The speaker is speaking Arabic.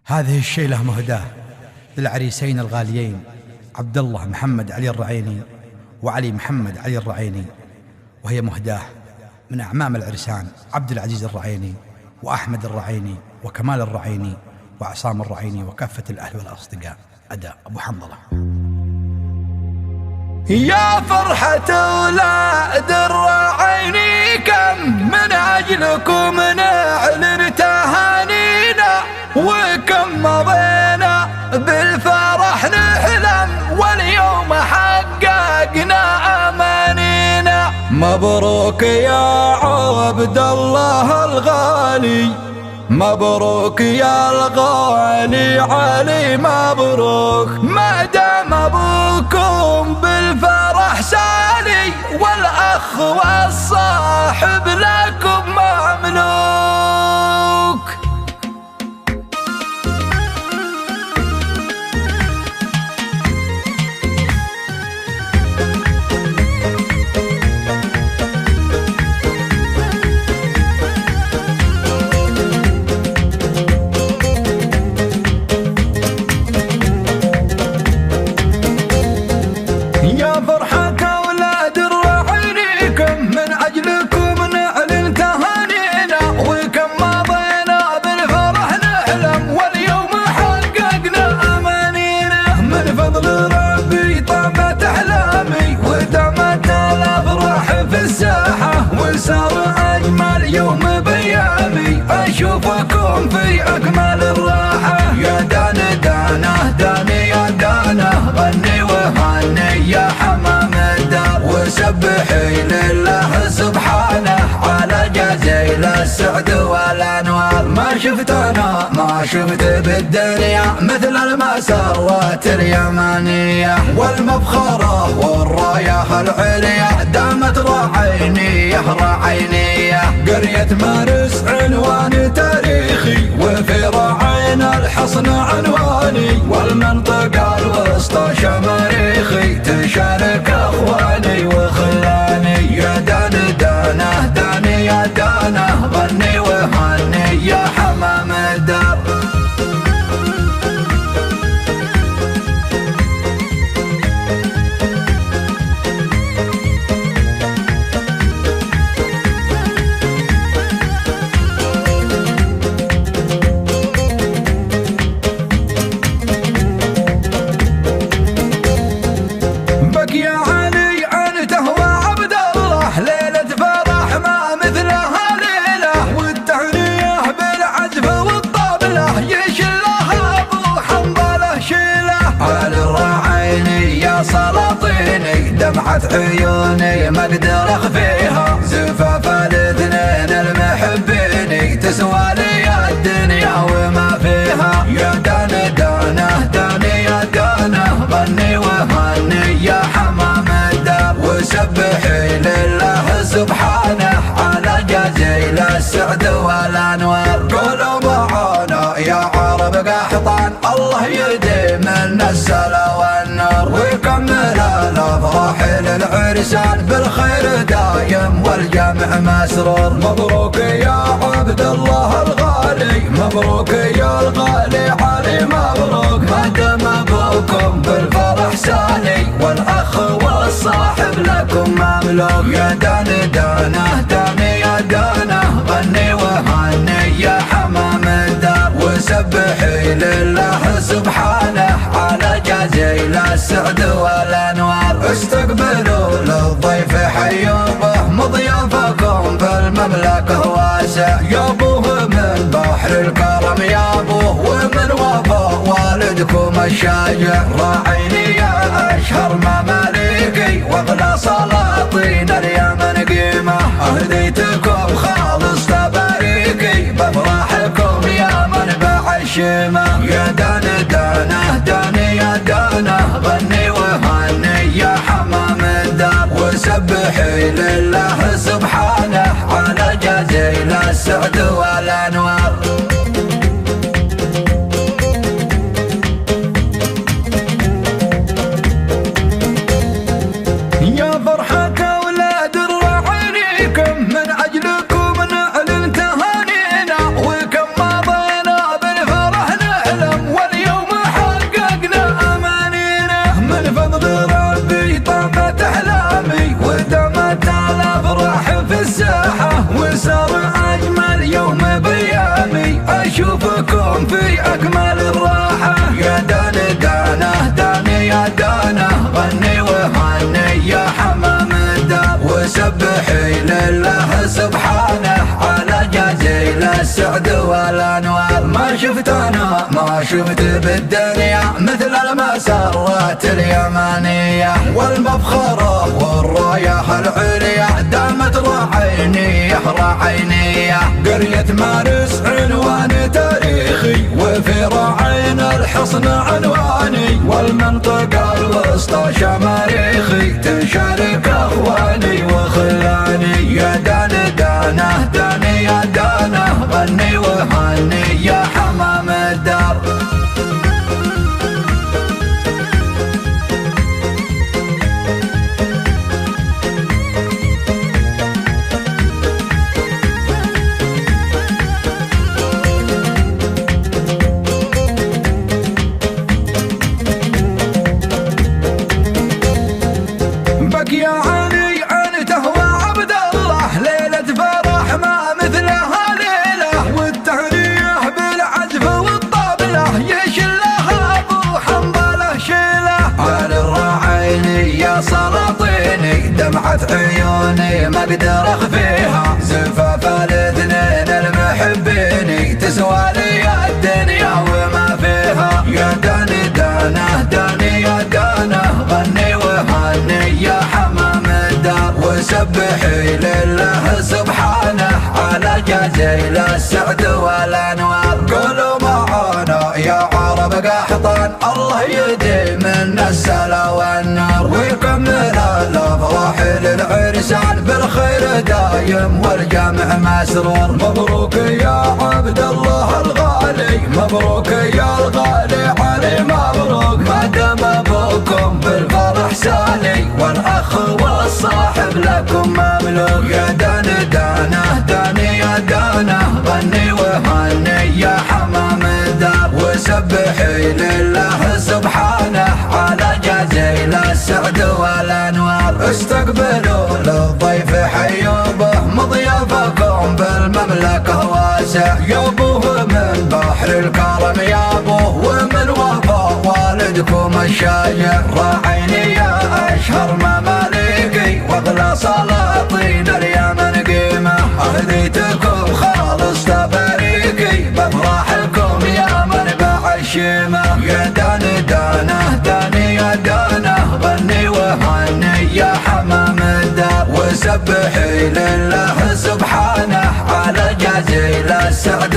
هذه الشيلة مهداة للعريسين الغاليين عبد الله محمد علي الرعيني وعلي محمد علي الرعيني، وهي مهداة من أعمام العرسان عبد العزيز الرعيني وأحمد الرعيني وكمال الرعيني وعصام الرعيني وكافة الأهل والأصدقاء. أداء أبو حنظلة. يا فرحة أولاد الرعيني كم من أجلكم نعلن تهانينا، وكم مضينا بالفرح نحلم واليوم حققنا أمانينا. مبروك يا عبد الله الغالي، مبروك يا الغالي علي، مبروك ما دام أبوكم بالفرح سالي، والأخ والصاحب لكم مملوك. وصار أجمل يوم بيامي أشوفكم في أكمل الراحة. يا دانه دانه داني يا دانه، غني وهني يا حمام الدار، وسبحي لله سبحانه على جزيل السعد والأنوار. ما شفت أنا ما شفت بالدنيا مثل المساوات اليمانية، والمفخرة والراية العليا دامت رعينية رعينية. قرية مارس عنوان تاريخي، وفي رعين الحصن عنواني، والمنطقة الوسطى شماريخي تشارك أخواني وخلاني. يا دانه دانه داني يا دانه، غني وهني يا حمام الدار. سلاطيني دمعة عيوني ما اقدر اخفيها، زفاف الاثنين المحبين تسوى لي الدنيا وما فيها. يا دانه دانه داني يا دانه، غني وهني يا حمام الدار، وسبحي لله سبحانه على جزيل السعد والانوار. قولوا معانا يا عرب قحطان، الله يديم لنا السلا والنور، ويكمل الافراح للعرسان بالخير دايم والجمع مسرور. مبروك يا عبد الله الغالي، مبروك يا الغالي علي، مبروك ما دام ابوكم بالفرح سالي، والاخ والصاحب لكم مملوك. يا دانه دانه داني يا دانه، غني وهني يا حمام الدار، وسبحي لله سبحانه على جزيل السعد والانوار. استقبلوا للضيف حيوا به، مضيافكم بالمملكه واسع. يا ابوه من بحر الكرم يا ابوه، ومن وفاء والدكم الشاجع. راعيني يا اشهر مماليكي، واغلى سلاطين اليمن قيمه، اهديتكم خالص تباريكي بافراحكم يا منبع الشيمه. يا دانه دانه داني يا دانه، غني وهني يا حمام الدار، وسبحي لله سبحانه على جزيل السعد والانوار. يا فرحة أولاد الرعيني كم من أجلكم نعلن تهانينا، وكم مضينا بالفرح نحلم بكم في أكمل الراحة. يا داني دانه داني يا دانه غني وهني يا حمام الدار، وسبحي لله سبحانه على جزيل السعد والأنوار. ما شفت أنا ما شفت بالدنيا مثل المسرات اليمانية والمفخرة والراية العليا، دامت رعينية رعينية. قرية مارس عنوان تاريخي وفي رعين الحصن عنواني، والمنطقة الوسطى شماريخي تشارك اخواني وخلاني. يا داني دانه داني يا دانه غني وهني يا حمام الدار. بك يا علي عنته وعبد الله ليلة فرح ما مثلها ليلة، والتهنية بالعزف والطبلة يشلها ابو حنظله شيله. على الرعيني يا سلاطيني دمعة عيوني ما اقدر اخفيها، زفاف الاثنين المحبيني تسوى لي الدنيا وما فيها. يا داني دانه داني يا دانه غني وهني يا حمام الدار، وسبحي لله سبحانه على جزيل السعد والانوار. قولوا معانا يا عرب قحطان الله يديم منا السلا والنار، ويكمل الافراح للعرسان بالخير دايم والجمع مسرور. مبروك يا عبد الله الغالي مبروك يا الغالي علي مبروك، ما دام ابوكم بالفرح سالي والاخ والصاحب لكم مملوك. يا داني دانه داني يا دانه غني وهني يا حمام الدار، وسبحي لله سبحانه على جزيل السعد والانوار. استقبلوا للضيف حيوبه مضيافكم بالمملكه واسع، يابوه من بحر الكرم يابوه ومن وفا والدكم الشايع. راعيني يا اشهر مماليكي واغلى سلاطين اليمن قيمه، اهديتكم خالص تباريكي بافراحكم يا منبع الشيمه. يا داني دانه داني يا دانه غني وهني يا حمام الدار، وسبحي لله سبحانه على جزيل السعد